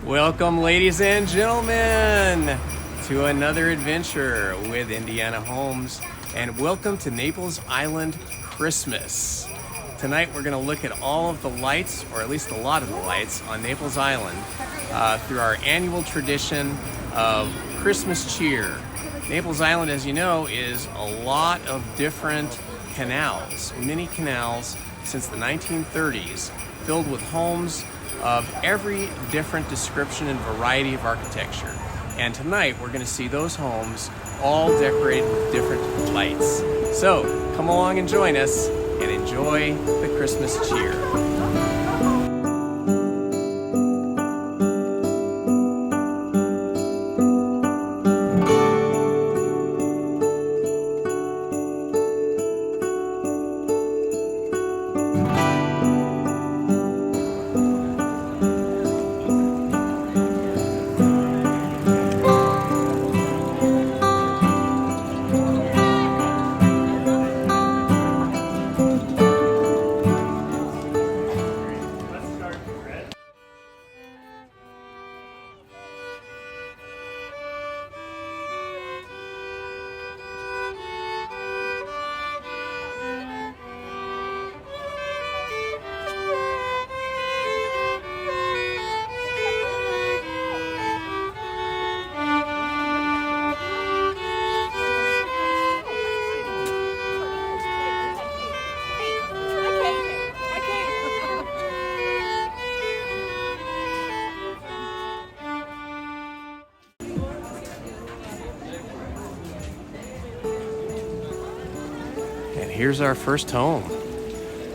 Welcome, ladies and gentlemen, to another adventure with Indiana Homes, and welcome to Naples Island Christmas. Tonight we're going to look at all of the lights, or at least a lot of the lights, on Naples Island through our annual tradition of Christmas cheer. Naples Island, as you know, is a lot of different canals, many canals since the 1930s, filled with homes of every different description and variety of architecture. And tonight we're going to see those homes all decorated with different lights. So come along and join us and enjoy the Christmas cheer. And here's our first home.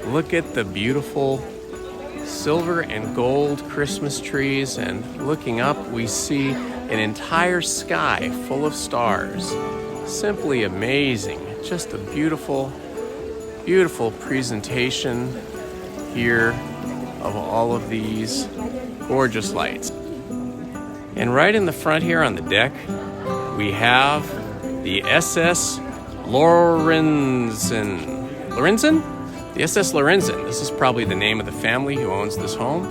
Look at the beautiful silver and gold Christmas trees, and looking up we see an entire sky full of stars. Simply amazing. Just a beautiful, beautiful presentation here of all of these gorgeous lights. And right in the front here on the deck, we have the SS Lorenzen? The SS Lorenzen. This is probably the name of the family who owns this home.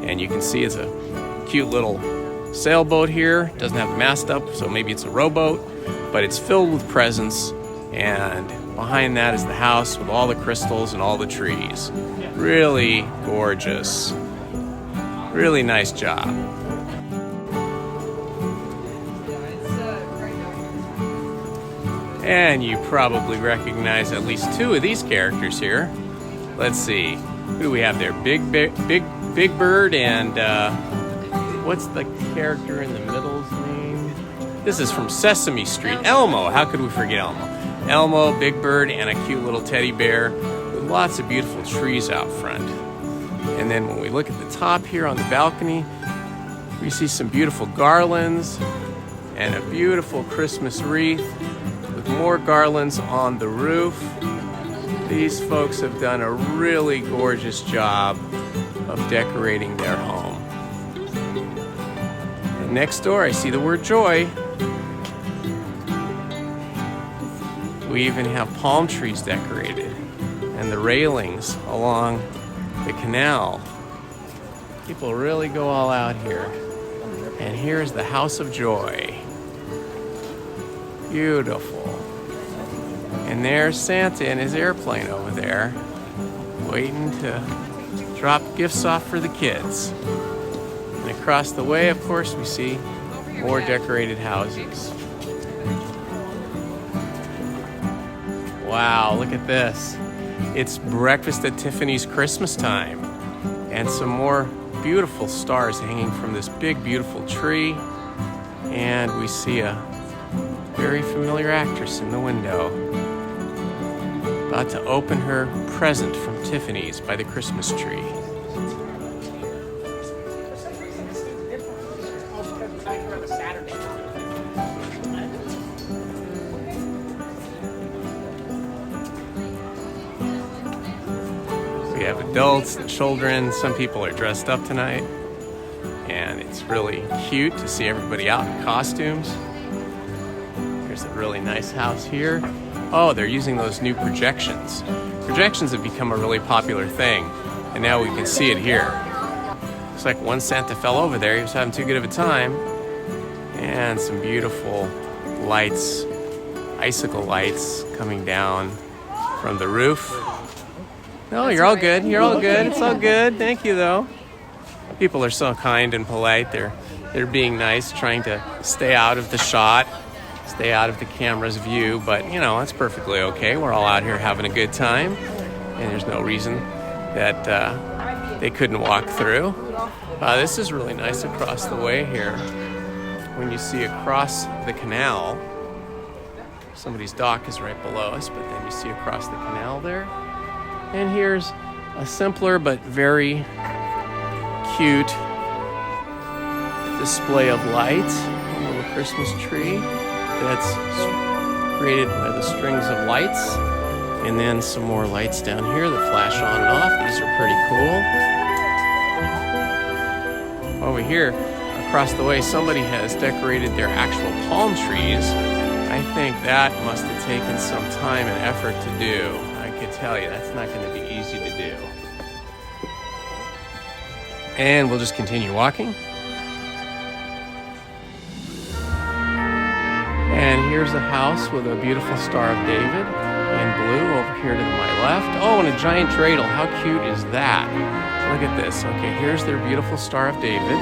And you can see it's a cute little sailboat here. Doesn't have the mast up, so maybe it's a rowboat, but it's filled with presents. And behind that is the house with all the crystals and all the trees. Really gorgeous. Really nice job. And you probably recognize at least two of these characters here. Let's see, who do we have there? Big Bird and what's the character in the middle's name? This is from Sesame Street. Elmo. How could we forget Elmo? Elmo, Big Bird, and a cute little teddy bear with lots of beautiful trees out front. And then when we look at the top here on the balcony, we see some beautiful garlands and a beautiful Christmas wreath. More garlands on the roof. These folks have done a really gorgeous job of decorating their home. And next door I see the word joy. We even have palm trees decorated and the railings along the canal. People really go all out here. And here's the House of Joy. Beautiful. And there's Santa in his airplane over there, waiting to drop gifts off for the kids. And across the way, of course, we see more decorated houses. Wow, look at this. It's breakfast at Tiffany's Christmas time. And some more beautiful stars hanging from this big, beautiful tree. And we see a very familiar actress in the window, about to open her present from Tiffany's by the Christmas tree. We have adults and children. Some people are dressed up tonight, and it's really cute to see everybody out in costumes. There's a really nice house here. Oh, they're using those new projections. Projections have become a really popular thing, and now we can see it here. Looks like one Santa fell over there. He was having too good of a time. And some beautiful lights, icicle lights coming down from the roof. No, you're all good. You're all good. It's all good. Thank you, though. People are so kind and polite. They're being nice, trying to stay out of the shot, stay out of the camera's view. But, you know, that's perfectly okay. We're all out here having a good time. And there's no reason that they couldn't walk through. This is really nice across the way here. When you see across the canal, somebody's dock is right below us, but then you see across the canal there. And here's a simpler but very cute display of lights. A little Christmas tree that's created by the strings of lights. And then some more lights down here that flash on and off. These are pretty cool. Over here, across the way, somebody has decorated their actual palm trees. I think that must have taken some time and effort to do. I could tell you, that's not going to be easy to do. And we'll just continue walking. And here's a house with a beautiful Star of David in blue over here to my left. Oh, and a giant dreidel. How cute is that? Look at this. Okay, here's their beautiful Star of David.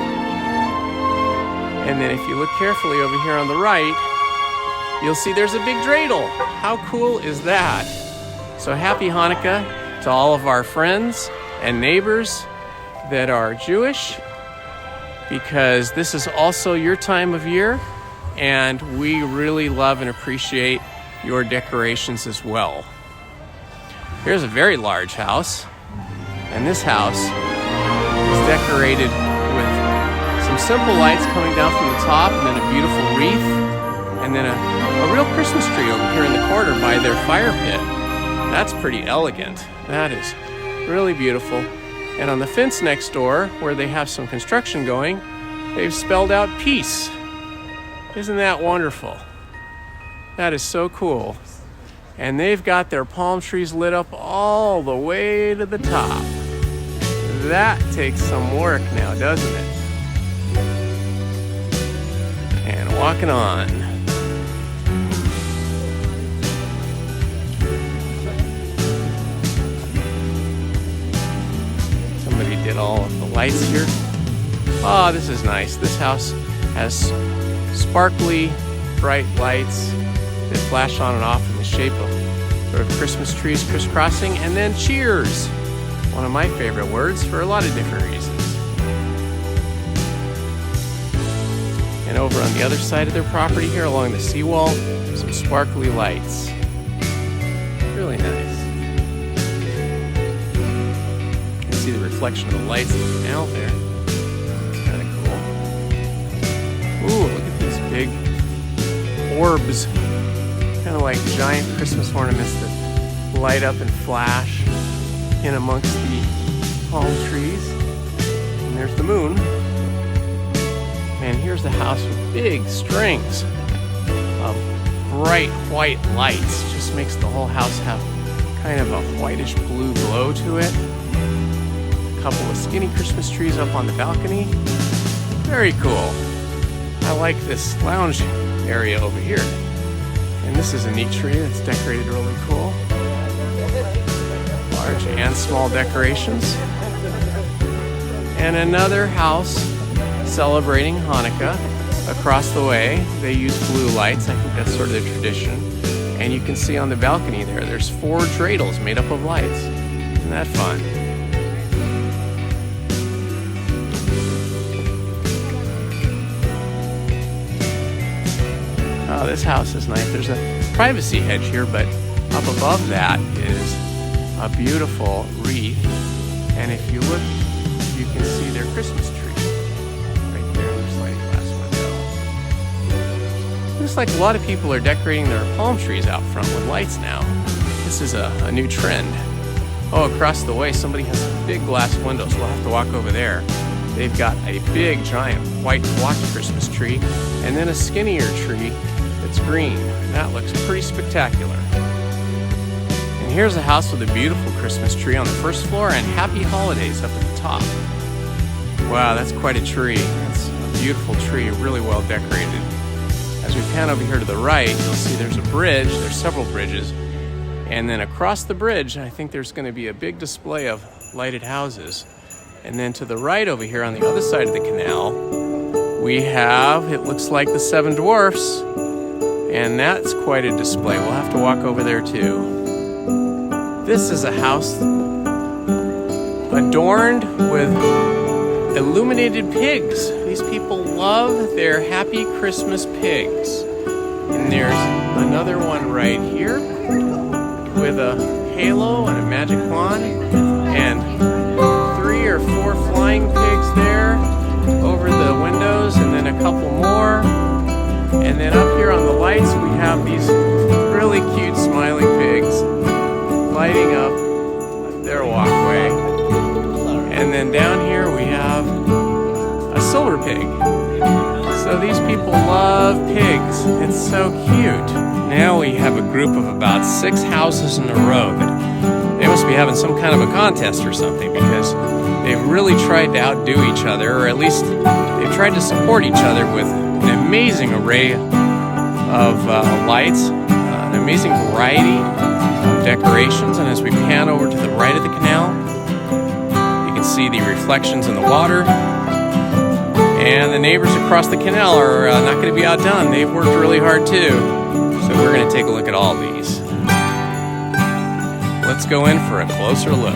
And then if you look carefully over here on the right, you'll see there's a big dreidel. How cool is that? So happy Hanukkah to all of our friends and neighbors that are Jewish, because this is also your time of year, and we really love and appreciate your decorations as well. Here's a very large house, and this house is decorated with some simple lights coming down from the top, and then a beautiful wreath, and then a real Christmas tree over here in the corner by their fire pit. That's pretty elegant. That is really beautiful. And on the fence next door, where they have some construction going, they've spelled out peace. Isn't that wonderful? That is so cool. And they've got their palm trees lit up all the way to the top. That takes some work now, doesn't it? And walking on. Somebody did all of the lights here. Oh, this is nice. This house has sparkly, bright lights that flash on and off in the shape of sort of Christmas trees crisscrossing, and then cheers. One of my favorite words for a lot of different reasons. And over on the other side of their property here along the seawall, some sparkly lights. Really nice. You can see the reflection of the lights in the canal there. It's kind of cool. Ooh, look at these big orbs. Kind of like giant Christmas ornaments that light up and flash in amongst the palm trees. And there's the moon. And here's the house with big strings of bright white lights. Just makes the whole house have kind of a whitish blue glow to it. A couple of skinny Christmas trees up on the balcony. Very cool. I like this lounge area over here. And this is a neat tree that's decorated really cool. Large and small decorations. And another house celebrating Hanukkah across the way. They use blue lights. I think that's sort of their tradition. And you can see on the balcony there's 4 dreidels made up of lights. Isn't that fun? Oh, this house is nice. There's a privacy hedge here, but up above that is a beautiful wreath. And if you look, you can see their Christmas tree right there in their sliding glass window. Looks like a lot of people are decorating their palm trees out front with lights now. This is a new trend. Oh, across the way, somebody has some big glass windows. We'll have to walk over there. They've got a big, giant, white block Christmas tree, and then a skinnier tree that's green. That looks pretty spectacular. And here's a house with a beautiful Christmas tree on the first floor and happy holidays up at the top. Wow, that's quite a tree. It's a beautiful tree, really well decorated. As we pan over here to the right, you'll see there's a bridge. There's several bridges. And then across the bridge, I think there's going to be a big display of lighted houses. And then to the right over here on the other side of the canal, we have, it looks like the Seven Dwarfs. And that's quite a display. We'll have to walk over there too. This is a house adorned with illuminated pigs. These people love their happy Christmas pigs. And there's another one right here with a halo and a magic wand, and 3 or 4 flying pigs there over the windows, and then a couple more. And then up here on the lights we have these really cute smiling pigs lighting up their walkway. And then down here we have a silver pig. So these people love pigs. It's so cute. Now we have a group of about 6 houses in a row. They must be having some kind of a contest or something, because they've really tried to outdo each other, or at least they've tried to support each other with an amazing array of lights, an amazing variety of decorations. And as we pan over to the right of the canal, you can see the reflections in the water. And the neighbors across the canal are not going to be outdone. They've worked really hard too. So we're going to take a look at all these. Let's go in for a closer look.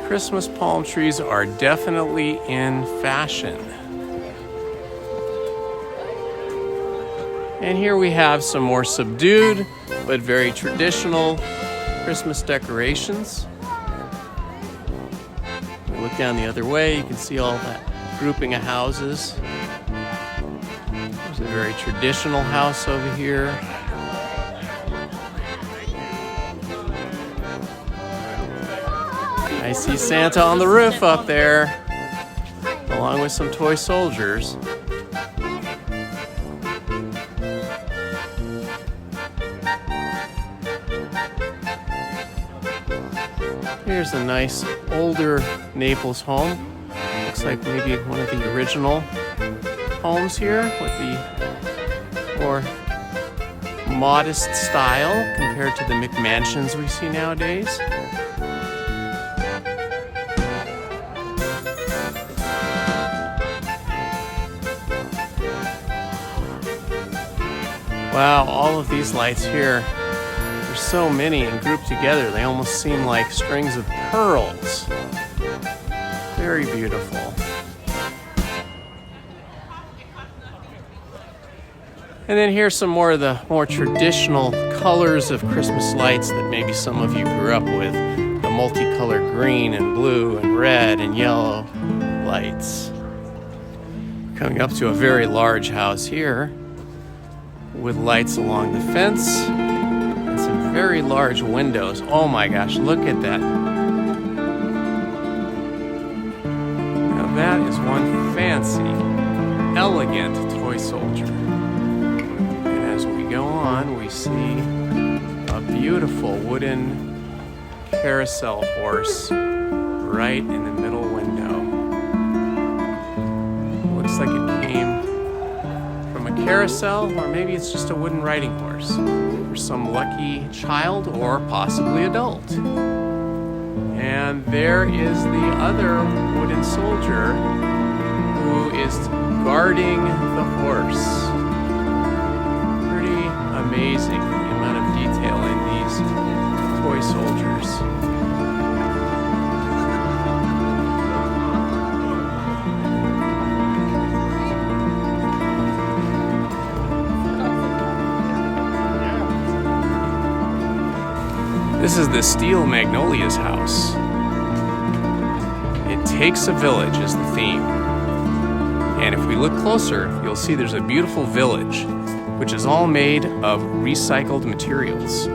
Christmas palm trees are definitely in fashion. And here we have some more subdued but very traditional Christmas decorations. We look down the other way, you can see all that grouping of houses. There's a very traditional house over here. I see Santa on the roof up there, along with some toy soldiers. Here's a nice older Naples home. Looks like maybe one of the original homes here with the more modest style compared to the McMansions we see nowadays. Wow, all of these lights here, there's so many and grouped together, they almost seem like strings of pearls. Very beautiful. And then here's some more of the more traditional colors of Christmas lights that maybe some of you grew up with. The multicolored green and blue and red and yellow lights. Coming up to a very large house here with lights along the fence and some very large windows. Oh my gosh, look at that. Now that is one fancy, elegant toy soldier. And as we go on, we see a beautiful wooden carousel horse right in the middle window. Looks like it came from a carousel, or maybe it's just a wooden riding horse for some lucky child or possibly adult. And there is the other wooden soldier who is guarding the horse. Pretty amazing the amount of detail in these toy soldiers. This is the Steel Magnolia's house. It takes a village is the theme. And if we look closer, you'll see there's a beautiful village, which is all made of recycled materials.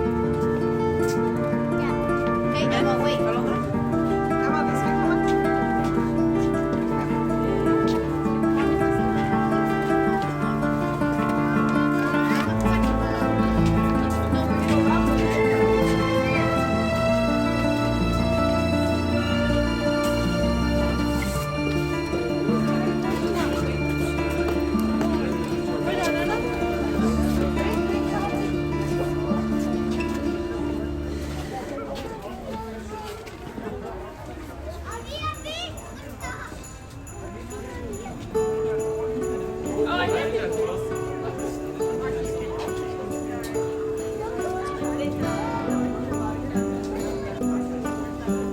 Hey, Emma, wait. Come on this way.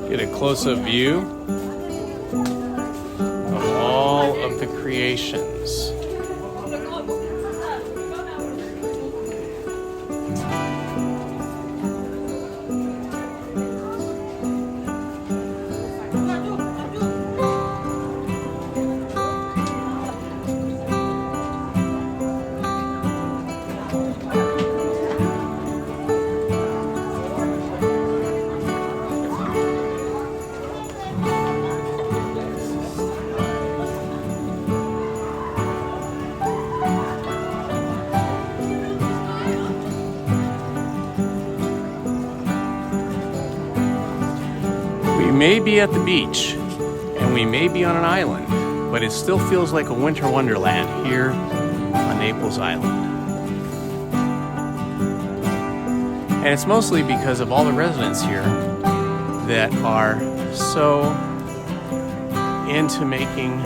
Get a close-up view of all of the creations. We may be at the beach, and we may be on an island, but it still feels like a winter wonderland here on Naples Island. And it's mostly because of all the residents here that are so into making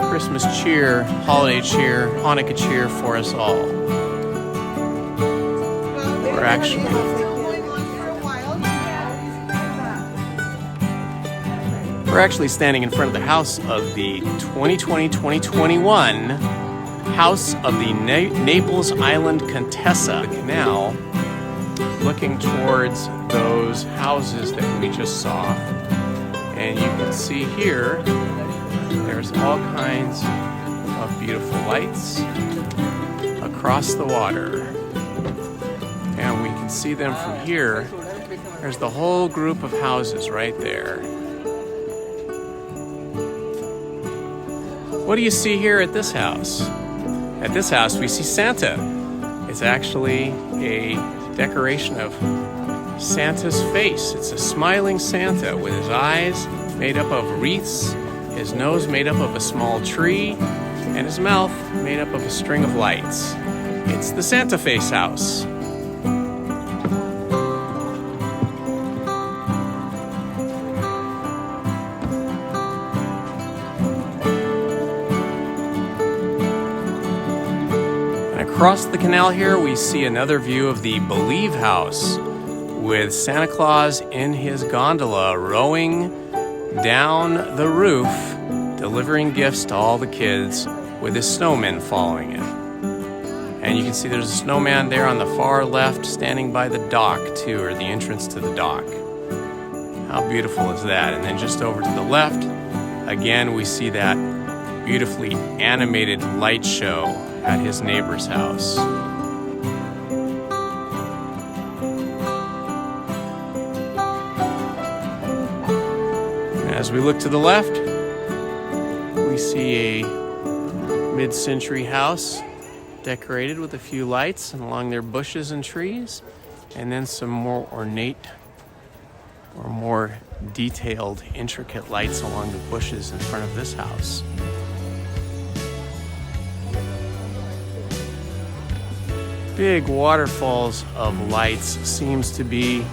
Christmas cheer, holiday cheer, Hanukkah cheer for us all. We're actually We're actually standing in front of the house of the 2020-2021 House of the Naples Island Contessa, the Canal, looking towards those houses that we just saw. And you can see here, there's all kinds of beautiful lights across the water. And we can see them from here. There's the whole group of houses right there. What do you see here at this house? At this house, we see Santa. It's actually a decoration of Santa's face. It's a smiling Santa with his eyes made up of wreaths, his nose made up of a small tree, and his mouth made up of a string of lights. It's the Santa Face house. Across the canal here, we see another view of the Believe House with Santa Claus in his gondola rowing down the roof, delivering gifts to all the kids with his snowmen following him. And you can see there's a snowman there on the far left standing by the dock too, or the entrance to the dock. How beautiful is that? And then just over to the left, again, we see that beautifully animated light show at his neighbor's house. As we look to the left, we see a mid-century house decorated with a few lights and along their bushes and trees, and then some more ornate or more detailed, intricate lights along the bushes in front of this house. Big waterfalls of lights seems to be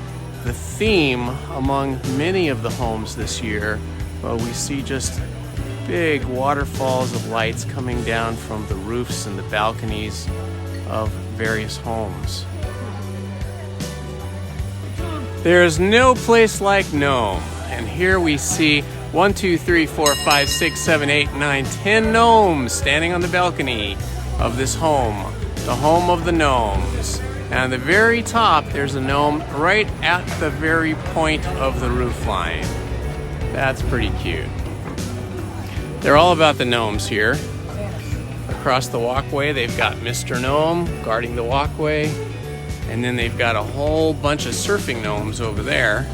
the theme among many of the homes this year. Well, we see just big waterfalls of lights coming down from the roofs and the balconies of various homes. There's no place like Gnome. And here we see 1, 2, 3, 4, 5, 6, 7, 8, 9, 10 gnomes standing on the balcony of this home. The home of the gnomes. And at the very top, there's a gnome right at the very point of the roof line. That's pretty cute. They're all about the gnomes here. Across the walkway, they've got Mr. Gnome guarding the walkway. And then they've got a whole bunch of surfing gnomes over there.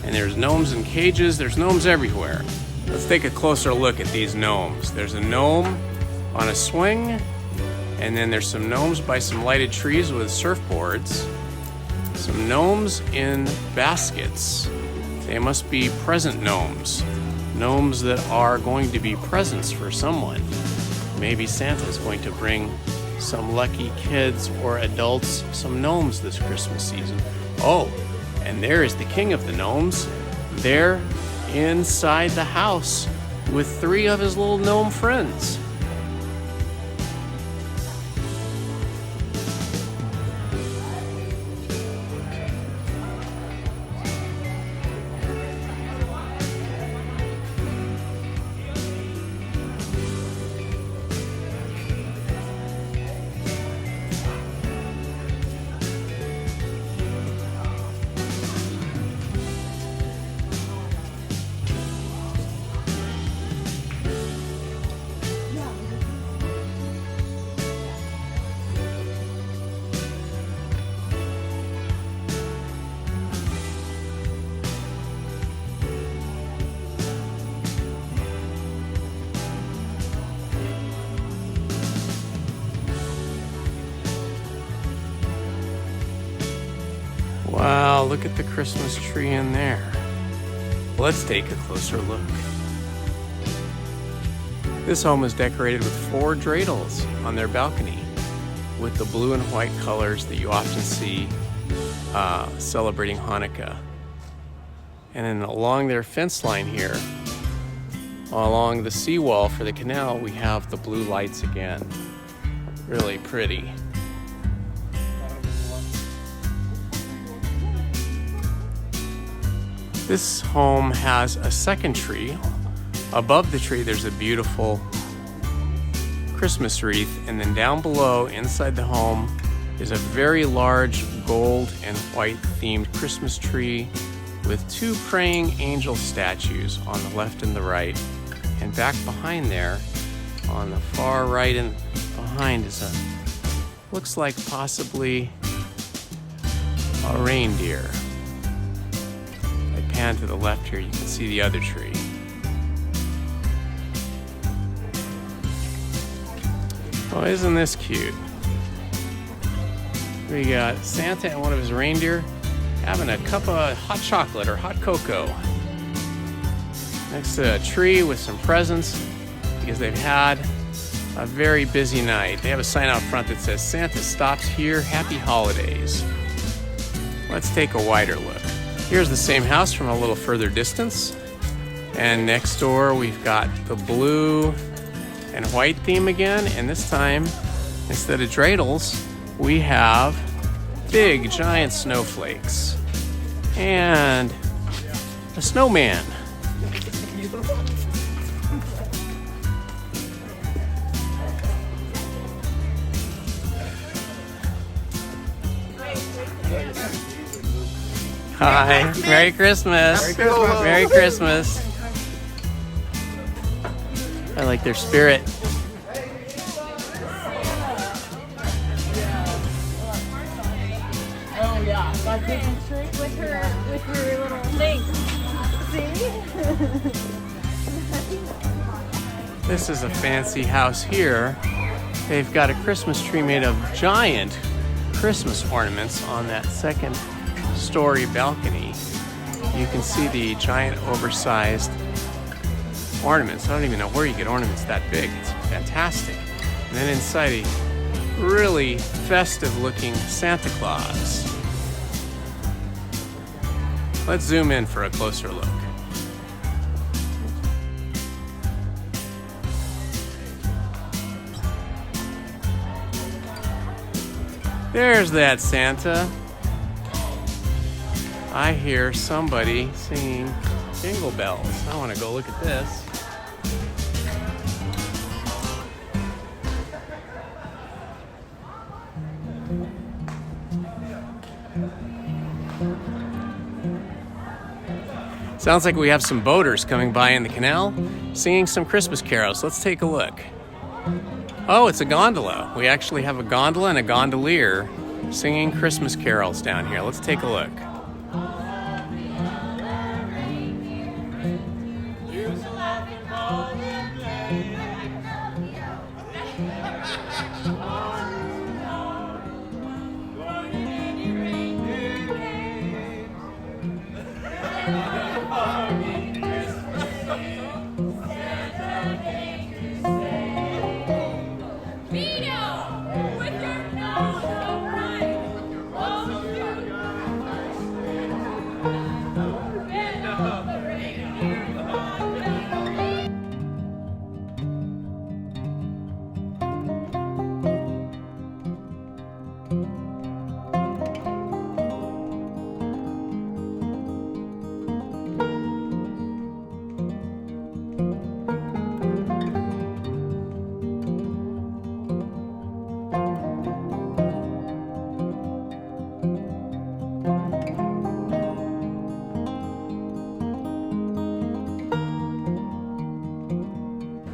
And there's gnomes in cages. There's gnomes everywhere. Let's take a closer look at these gnomes. There's a gnome on a swing. And then there's some gnomes by some lighted trees with surfboards. Some gnomes in baskets. They must be present gnomes. Gnomes that are going to be presents for someone. Maybe Santa's going to bring some lucky kids or adults some gnomes this Christmas season. Oh, and there is the king of the gnomes. There inside the house with 3 of his little gnome friends. Wow, look at the Christmas tree in there. Let's take a closer look. This home is decorated with 4 dreidels on their balcony with the blue and white colors that you often see celebrating Hanukkah. And then along their fence line here, along the seawall for the canal, we have the blue lights again. Really pretty. This home has a second tree. Above the tree, there's a beautiful Christmas wreath, and then down below, inside the home, is a very large gold and white themed Christmas tree with two praying angel statues on the left and the right. And back behind there, on the far right and behind, is looks like possibly a reindeer. I pan to the left here, you can see the other tree. Oh, isn't this cute? We got Santa and one of his reindeer having a cup of hot chocolate or hot cocoa next to a tree with some presents because they've had a very busy night. They have a sign out front that says, "Santa stops here, happy holidays." Let's take a wider look. Here's the same house from a little further distance. And next door we've got the blue and white theme again. And this time, instead of dreidels, we have big giant snowflakes and a snowman. Hi, Merry Christmas. Merry Christmas. Merry Christmas. I like their spirit. Oh yeah, like with her little thing. See? This is a fancy house here. They've got a Christmas tree made of giant Christmas ornaments on that second story balcony. You can see the giant oversized ornaments. I don't even know where you get ornaments that big. It's fantastic. And then inside, a really festive looking Santa Claus. Let's zoom in for a closer look. There's that Santa. I hear somebody singing Jingle Bells. I want to go look at this. Sounds like we have some boaters coming by in the canal singing some Christmas carols. Let's take a look. Oh, it's a gondola. We actually have a gondola and a gondolier singing Christmas carols down here. Let's take a look.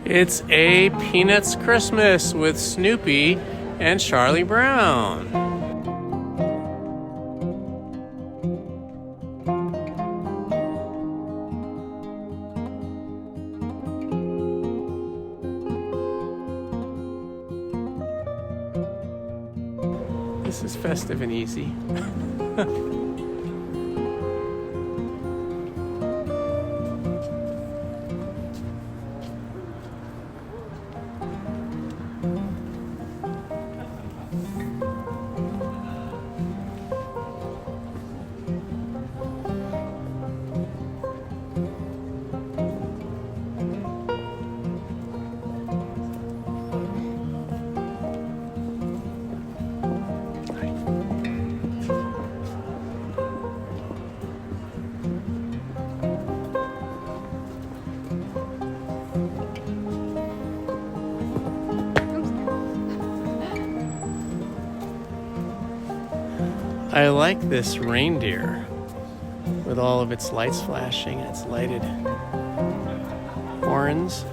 It's a Peanuts Christmas with Snoopy and Charlie Brown. This is festive and easy. I like this reindeer with all of its lights flashing and its lighted horns.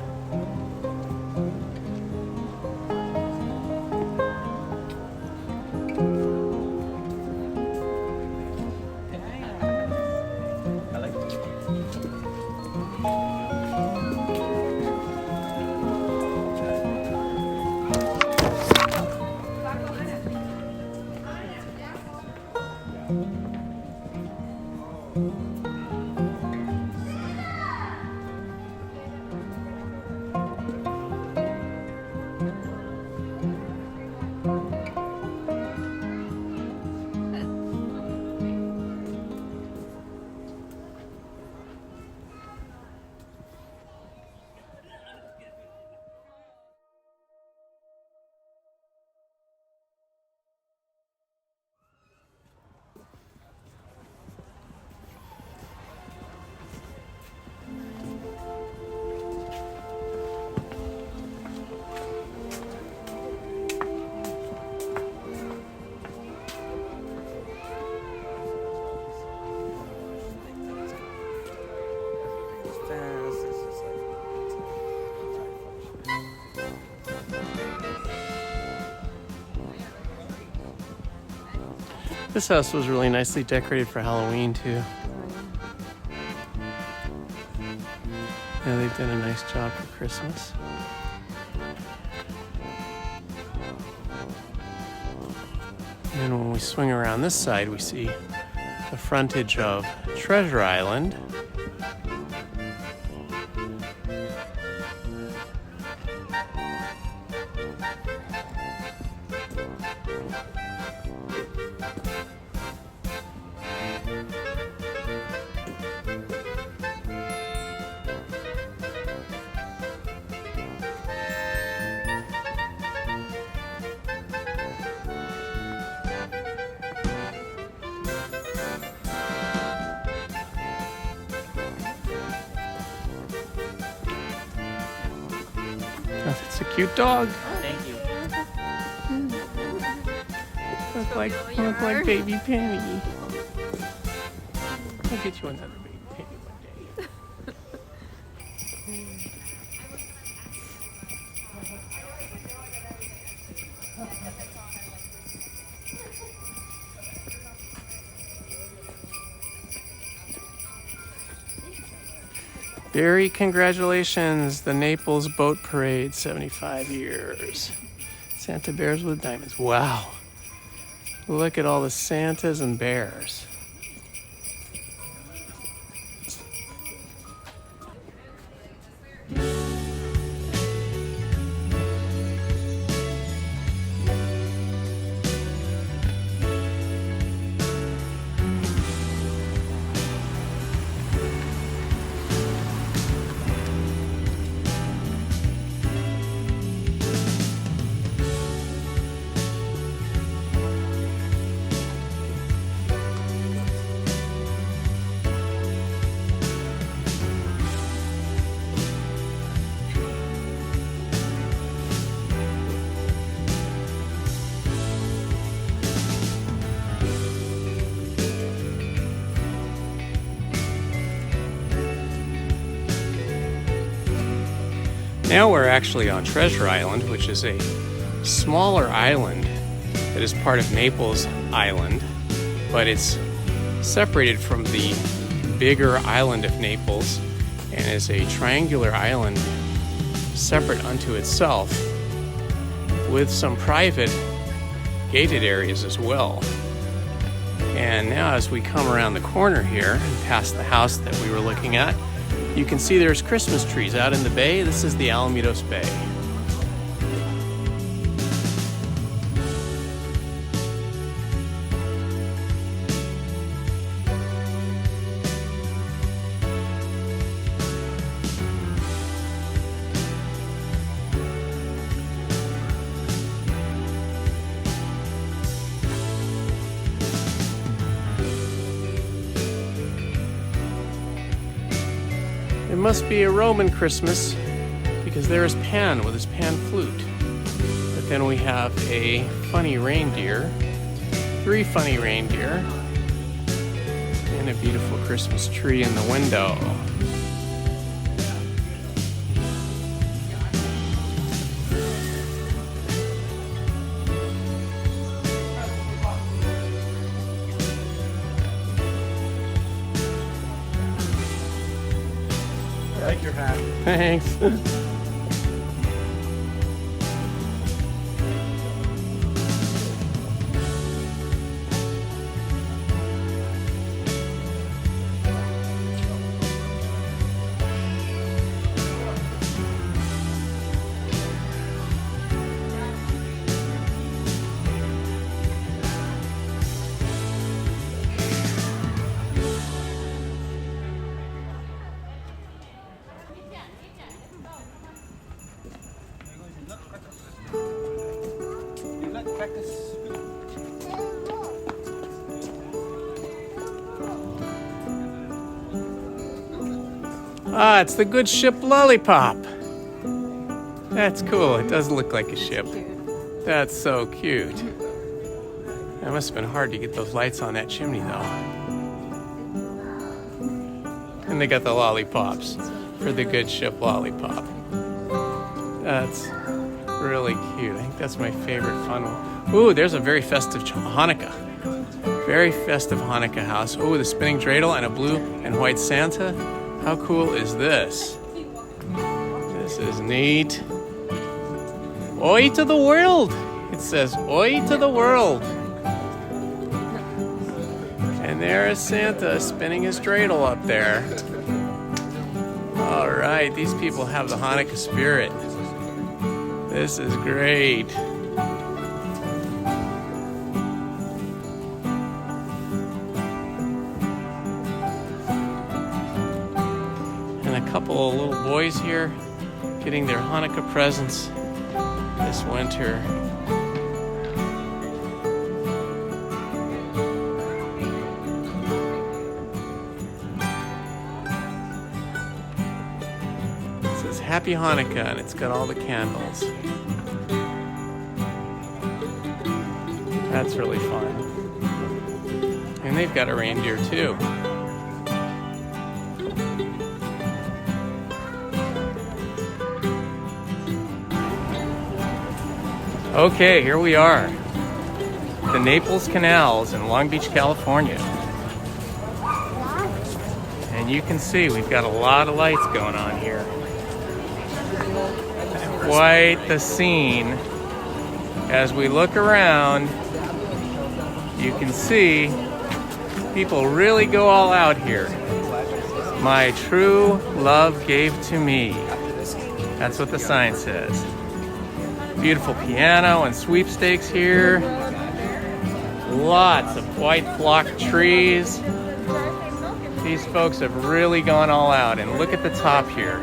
This house was really nicely decorated for Halloween too. Yeah, they've done a nice job for Christmas. And when we swing around this side, we see the frontage of Treasure Island. That's a cute dog. Thank you. Look like baby Penny. I'll get you another baby Penny one day. Barry, congratulations. The Naples Boat Parade, 75 years. Santa Bears with Diamonds. Wow. Look at all the Santas and bears. Now we're actually on Treasure Island, which is a smaller island that is part of Naples Island, but it's separated from the bigger island of Naples and is a triangular island separate unto itself with some private gated areas as well. And now as we come around the corner here and past the house that we were looking at, you can see there's Christmas trees out in the bay. This is the Alamitos Bay. It must be a Roman Christmas because there is Pan with his pan flute. But then we have a funny reindeer 3 funny reindeer. And a beautiful Christmas tree in the window. I like your hat. Thanks. Ah, it's the good ship Lollipop. That's cool. It does look like a ship. That's so cute. That must have been hard to get those lights on that chimney, though. And they got the lollipops for the good ship Lollipop. That's really cute. I think that's my favorite fun one. Ooh, there's a very festive Hanukkah. Very festive Hanukkah house. Ooh, the spinning dreidel and a blue and white Santa. How cool is this? This is neat. Oi to the world! It says, oi to the world. And there is Santa spinning his dreidel up there. All right, these people have the Hanukkah spirit. This is great. And a couple of little boys here getting their Hanukkah presents this winter. It says Happy Hanukkah and it's got all the candles. That's really fun. And they've got a reindeer too. Okay, here we are. The Naples Canals in Long Beach, California. And you can see we've got a lot of lights going on here. Quite the scene. As we look around, you can see people really go all out here. My true love gave to me. That's what the sign says. Beautiful piano and sweepstakes here. Lots of white flock trees. These folks have really gone all out. And look at the top here.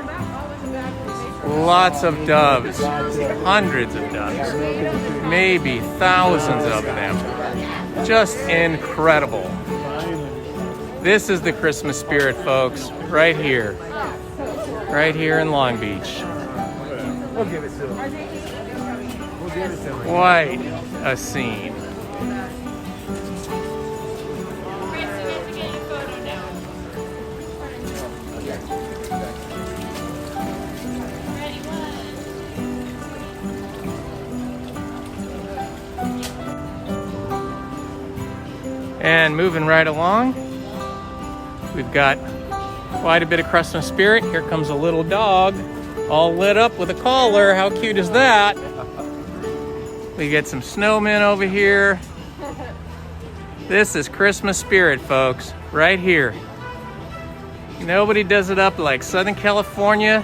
Lots of doves. Hundreds of doves. Maybe thousands of them. Just incredible. This is the Christmas spirit, folks. Right here. Right here in Long Beach. We'll give it to them. Quite a scene. And moving right along, we've got quite a bit of Christmas spirit. Here comes a little dog, all lit up with a collar. How cute is that? We get some snowmen over here. This is Christmas spirit, folks, right here. Nobody does it up like Southern California.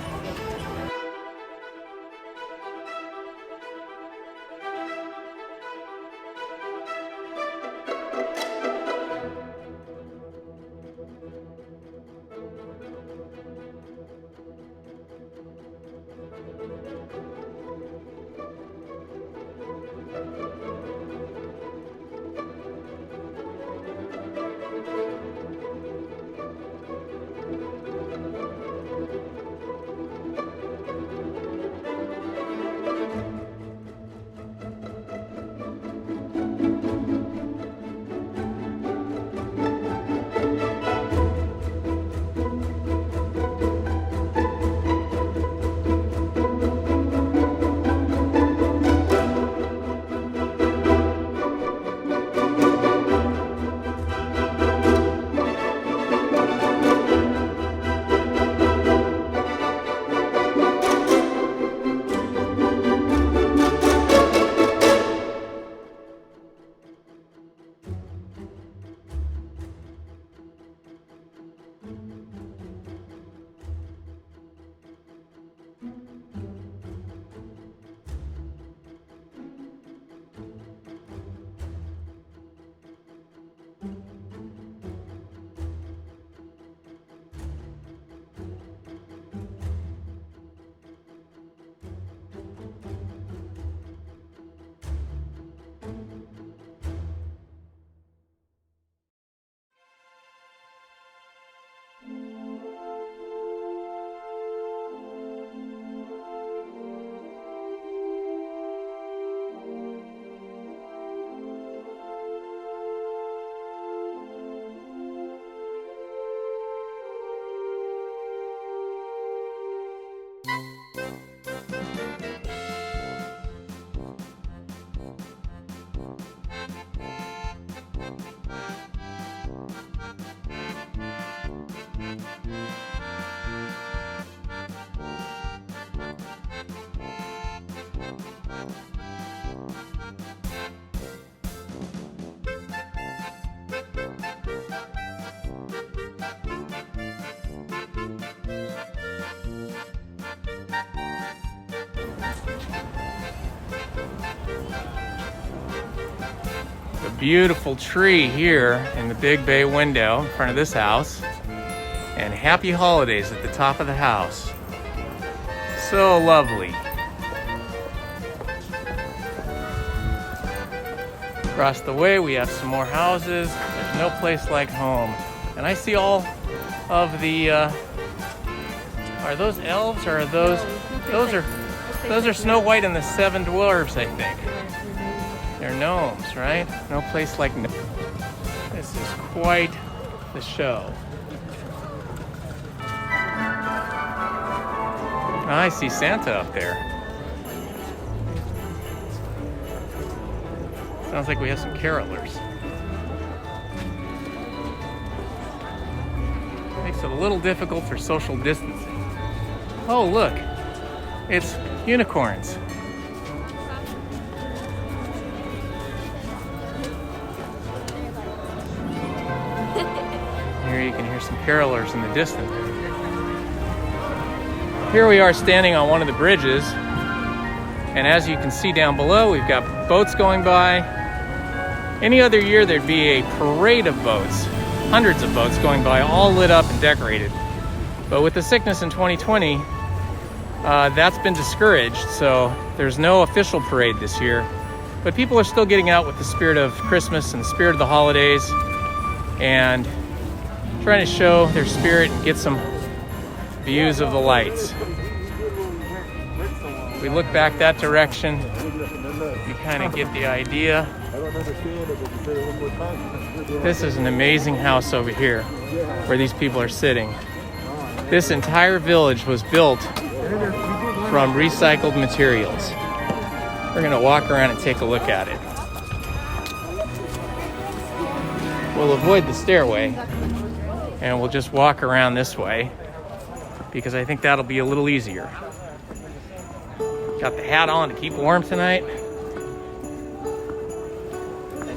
beautiful tree here in the big bay window in front of this house. And happy holidays at the top of the house. So lovely. Across the way we have some more houses. There's no place like home. And I see all of the, are those elves or are those are Snow White and the Seven Dwarfs, I think. They're gnomes, right? No place like this is quite the show. I see Santa up there. Sounds like we have some carolers. Makes it a little difficult for social distancing. Oh, look. It's unicorns. Here you can hear some carolers in the distance. Here we are standing on one of the bridges, and as you can see down below, we've got boats going by. Any other year there'd be a parade of boats, hundreds of boats going by, all lit up and decorated. But with the sickness in 2020, that's been discouraged, so there's no official parade this year. But people are still getting out with the spirit of Christmas and the spirit of the holidays and trying to show their spirit and get some views of the lights. If we look back that direction, you kind of get the idea. This is an amazing house over here where these people are sitting. This entire village was built from recycled materials. We're going to walk around and take a look at it. We'll avoid the stairway and we'll just walk around this way because I think that'll be a little easier. Got the hat on to keep warm tonight.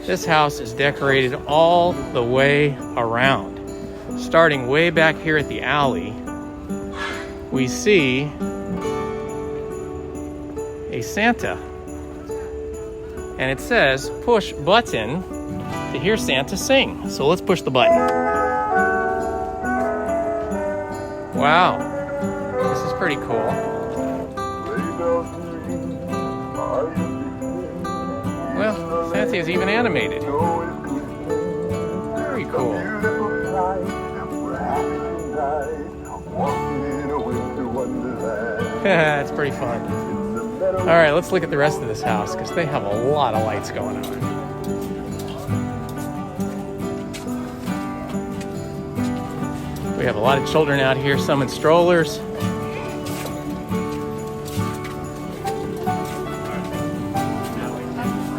This house is decorated all the way around. Starting way back here at the alley, we see a Santa. And it says, push button to hear Santa sing. So let's push the button. Wow, this is pretty cool. Well, Santa is even animated. Very cool. That's pretty fun. All right, let's look at the rest of this house because they have a lot of lights going on. We have a lot of children out here, some in strollers.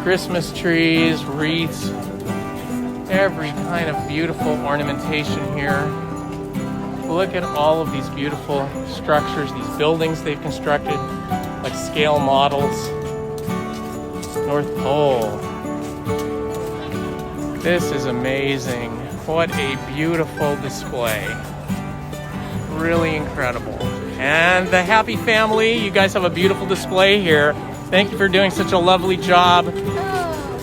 Christmas trees, wreaths, every kind of beautiful ornamentation here. Look at all of these beautiful structures, these buildings they've constructed, like scale models. North Pole. This is amazing. What a beautiful display. Really incredible. And the happy family, you guys have a beautiful display here. Thank you for doing such a lovely job. Oh,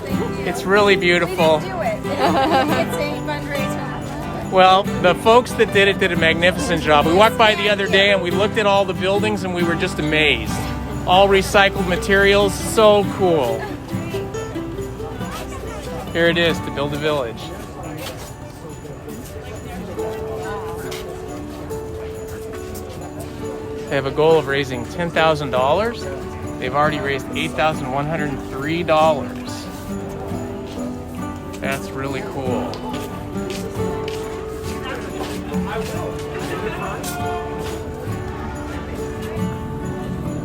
thank you. It's really beautiful. We didn't do it. It's a fundraiser. Well, the folks that did it did a magnificent job. We walked by the other day and we looked at all the buildings and we were just amazed. All recycled materials, so cool. Here it is to build a village. They have a goal of raising $10,000. They've already raised $8,103. That's really cool.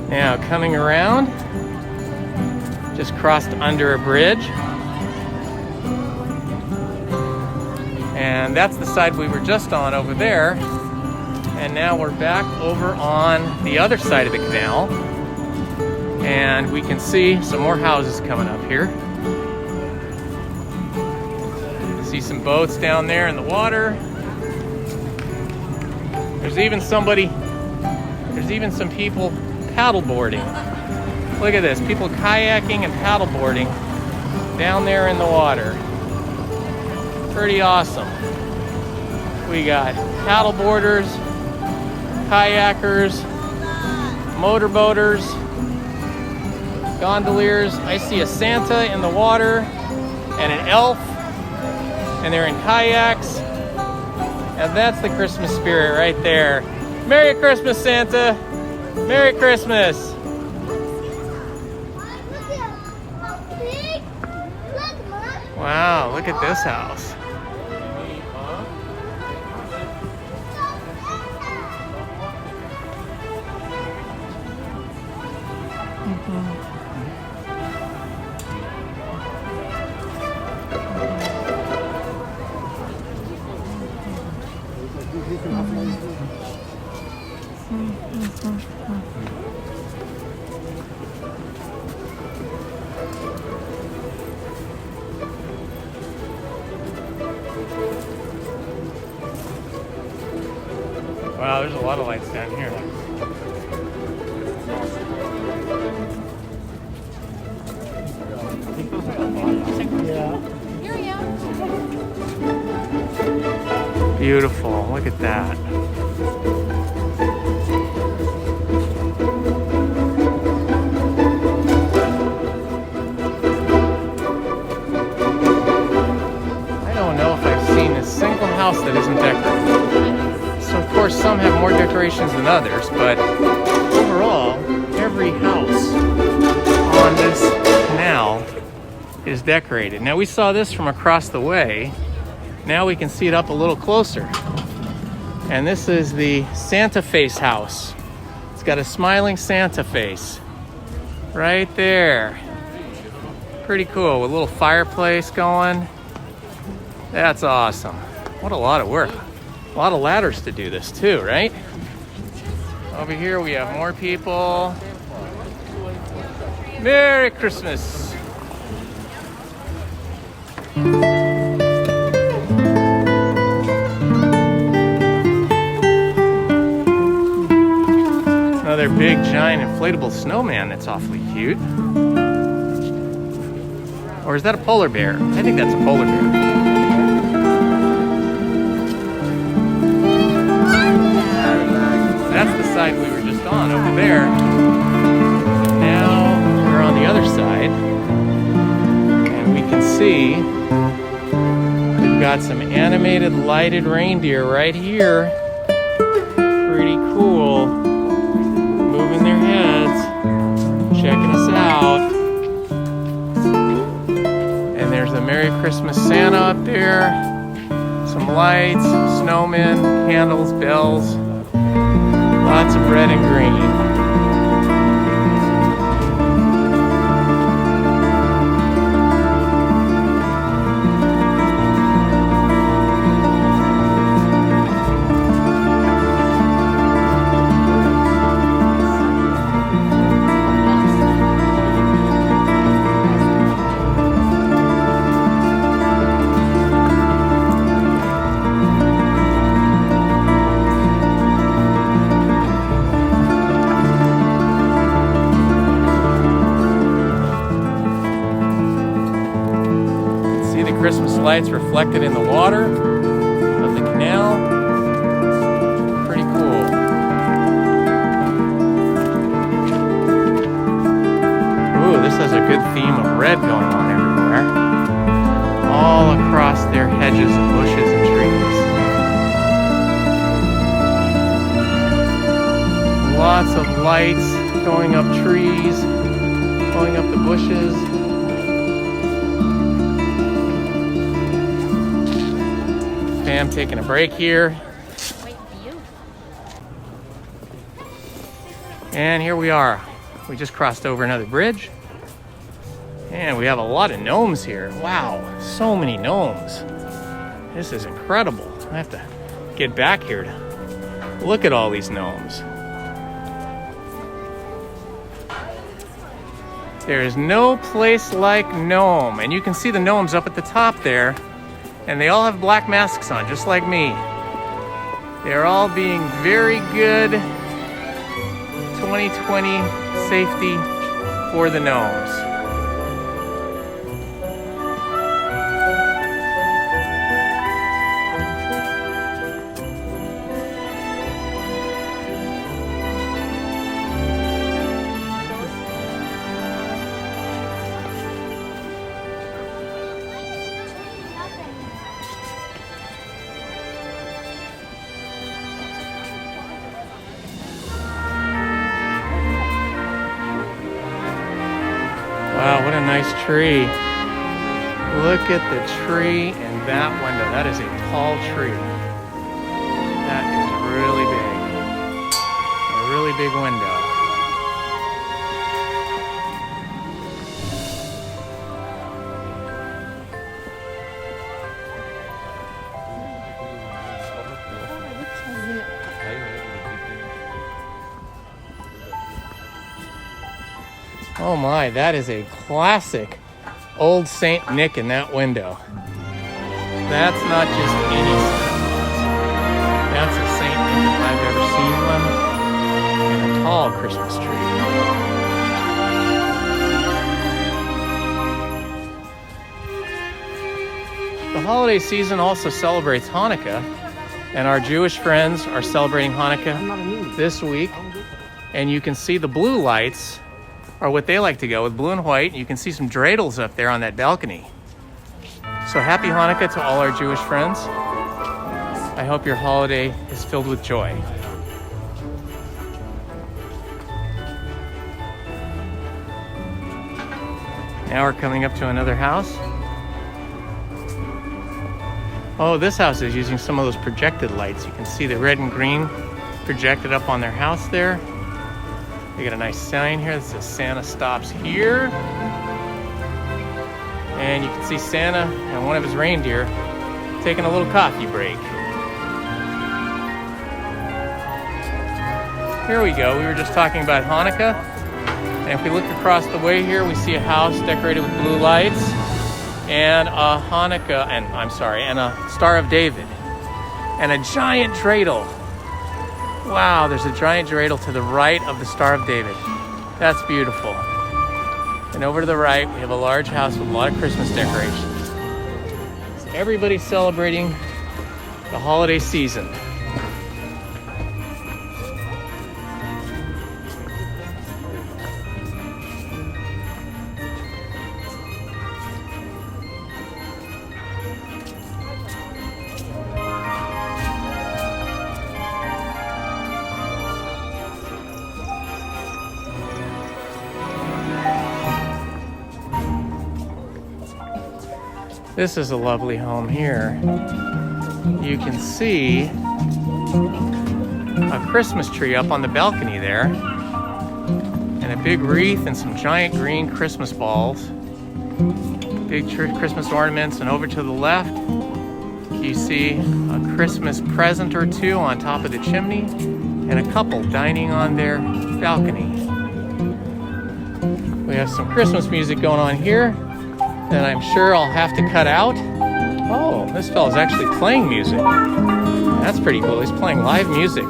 Now coming around, just crossed under a bridge. And that's the side we were just on over there. And now we're back over on the other side of the canal. And we can see some more houses coming up here. See some boats down there in the water. There's even some people paddleboarding. Look at this, people kayaking and paddleboarding down there in the water. Pretty awesome. We got paddle boarders, kayakers, motorboaters, gondoliers. I see a Santa in the water and an elf, and they're in kayaks. And that's the Christmas spirit right there. Merry Christmas, Santa! Merry Christmas! Wow, look at this house. Wow, there's a lot of lights down here. Here we are. Beautiful, look at that. I don't know if I've seen a single house that isn't decorated. So of course some have more decorations than others, but overall, every house on this canal is decorated. Now we saw this from across the way. Now we can see it up a little closer. And this is the Santa face house. It's got a smiling Santa face right there. Pretty cool, with a little fireplace going. That's awesome. What a lot of work. A lot of ladders to do this too, right? Over here we have more people. Merry Christmas. Another big giant inflatable snowman that's awfully cute. Or is that a polar bear? I think that's a polar bear. That's the side we were just on over there. Now we're on the other side. And we can see we've got some animated lighted reindeer right here. Pretty cool. Moving their heads, checking us out. And there's the Merry Christmas Santa up there. Some lights, snowmen, candles, bells. Lots of red and green. Christmas lights reflected in the water of the canal. Pretty cool. Ooh, this has a good theme of red going on everywhere. All across their hedges and bushes and trees. Lots of lights going up trees, going up the bushes. I'm taking a break here. And here we are. We just crossed over another bridge. And we have a lot of gnomes here. Wow, so many gnomes. This is incredible. I have to get back here to look at all these gnomes. There is no place like Nome. And you can see the gnomes up at the top there. And they all have black masks on, just like me. They're all being very good 2020 safety for the gnomes. nice tree. Look at the tree in that window. That is a tall tree. That is really big. A really big window. Oh my, that is a classic old Saint Nick in that window. That's not just any Santa Claus. That's a Saint Nick if I've ever seen one, and a tall Christmas tree. The holiday season also celebrates Hanukkah, and our Jewish friends are celebrating Hanukkah this week. And you can see the blue lights are what they like to go with, blue and white. You can see some dreidels up there on that balcony. So happy Hanukkah to all our Jewish friends. I hope your holiday is filled with joy. Now we're coming up to another house. Oh, this house is using some of those projected lights. You can see the red and green projected up on their house there. They got a nice sign here that says Santa stops here. And you can see Santa and one of his reindeer taking a little coffee break. Here we go. We were just talking about Hanukkah. And if we look across the way here, we see a house decorated with blue lights and a Hanukkah, and a Star of David and a giant dreidel. Wow, there's a giant dreidel to the right of the Star of David. That's beautiful. And over to the right, we have a large house with a lot of Christmas decorations. So everybody's celebrating the holiday season. This is a lovely home here. You can see a Christmas tree up on the balcony there, and a big wreath and some giant green Christmas balls. Big Christmas ornaments, and over to the left, you see a Christmas present or two on top of the chimney, and a couple dining on their balcony. We have some Christmas music going on here that I'm sure I'll have to cut out. Oh, this fellow's actually playing music. That's pretty cool. He's playing live music.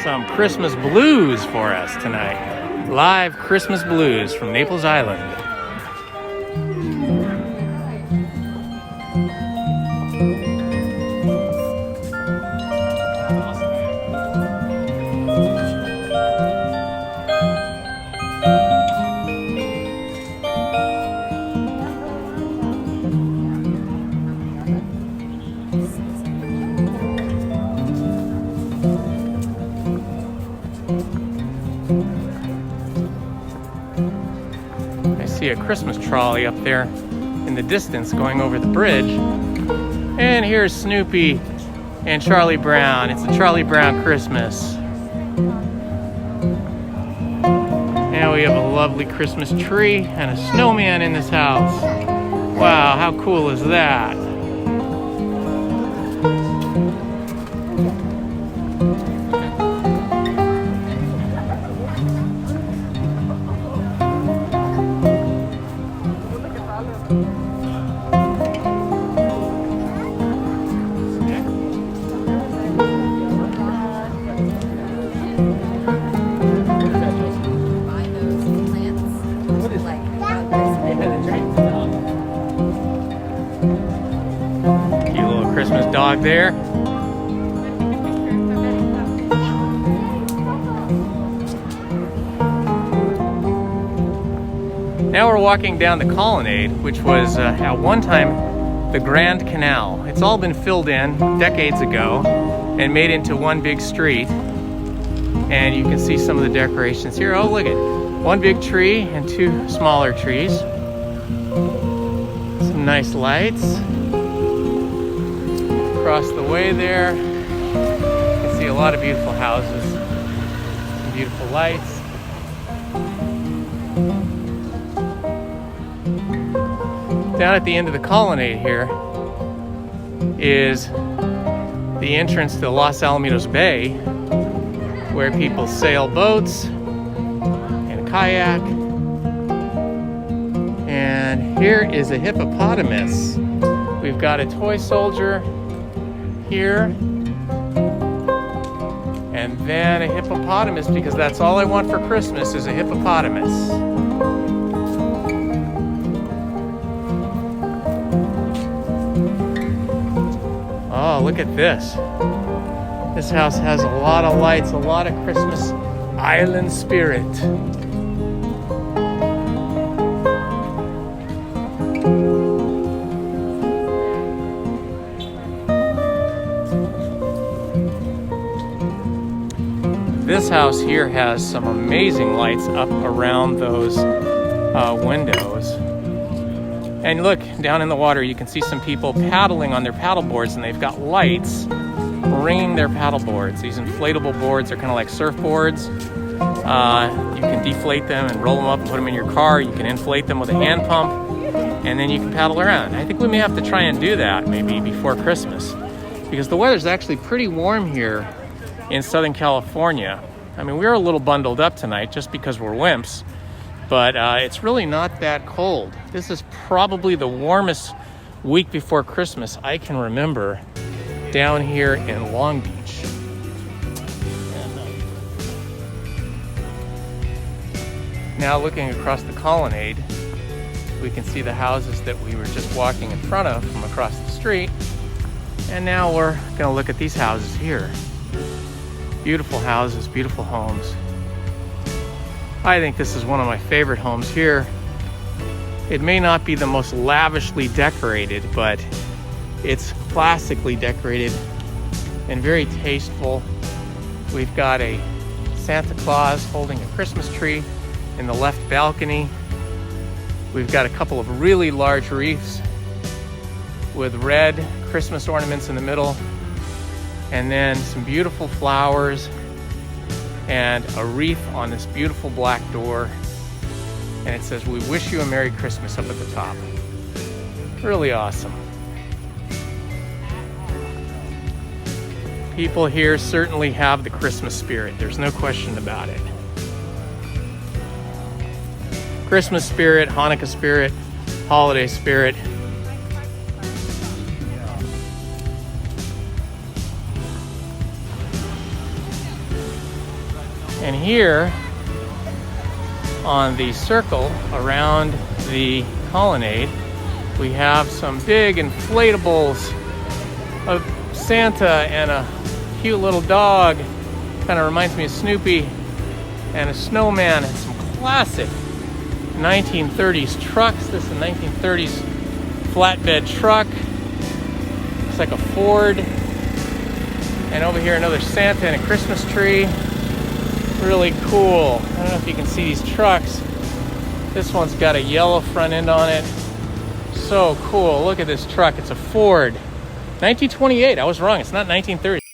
Some Christmas blues for us tonight. Live Christmas blues from Naples Island. I see a Christmas trolley up there in the distance going over the bridge. And here's Snoopy and Charlie Brown. It's a Charlie Brown Christmas. Now we have a lovely Christmas tree and a snowman in this house. Wow, how cool is that? Cute little Christmas dog there. Now we're walking down the Colonnade, which was at one time the Grand Canal. It's all been filled in decades ago and made into one big street. And you can see some of the decorations here. Oh, look at one big tree and two smaller trees. Some nice lights. Across the way there, you can see a lot of beautiful houses and beautiful lights. Down at the end of the Colonnade here is the entrance to Los Alamitos Bay, where people sail boats and kayak. And here is a hippopotamus. We've got a toy soldier here, and then a hippopotamus, because that's all I want for Christmas is a hippopotamus. Oh, look at this. This house has a lot of lights, a lot of Christmas island spirit. This house here has some amazing lights up around those windows. And look, down in the water, you can see some people paddling on their paddle boards, and they've got lights ringing their paddle boards. These inflatable boards are kind of like surfboards. You can deflate them and roll them up and put them in your car. You can inflate them with a hand pump, and then you can paddle around. I think we may have to try and do that maybe before Christmas, because the weather's actually pretty warm here in Southern California. I mean, we're a little bundled up tonight just because we're wimps, but it's really not that cold. This is probably the warmest week before Christmas I can remember down here in Long Beach. Now looking across the Colonnade, we can see the houses that we were just walking in front of from across the street. And now we're gonna look at these houses here. Beautiful houses, beautiful homes. I think this is one of my favorite homes here. It may not be the most lavishly decorated, but it's classically decorated and very tasteful. We've got a Santa Claus holding a Christmas tree in the left balcony. We've got a couple of really large wreaths with red Christmas ornaments in the middle, and then some beautiful flowers and a wreath on this beautiful black door. And it says, "We wish you a Merry Christmas" up at the top. Really awesome. People here certainly have the Christmas spirit. There's no question about it. Christmas spirit, Hanukkah spirit, holiday spirit. And here on the circle around the colonnade, we have some big inflatables of Santa and a cute little dog. Kind of reminds me of Snoopy, and a snowman, and some classic 1930s trucks. This is a 1930s flatbed truck. Looks like a Ford. And over here, another Santa and a Christmas tree. Really cool. I don't know if you can see these trucks. This one's got a yellow front end on it. So cool. Look at this truck. It's a Ford. 1928. I was wrong. It's not 1930.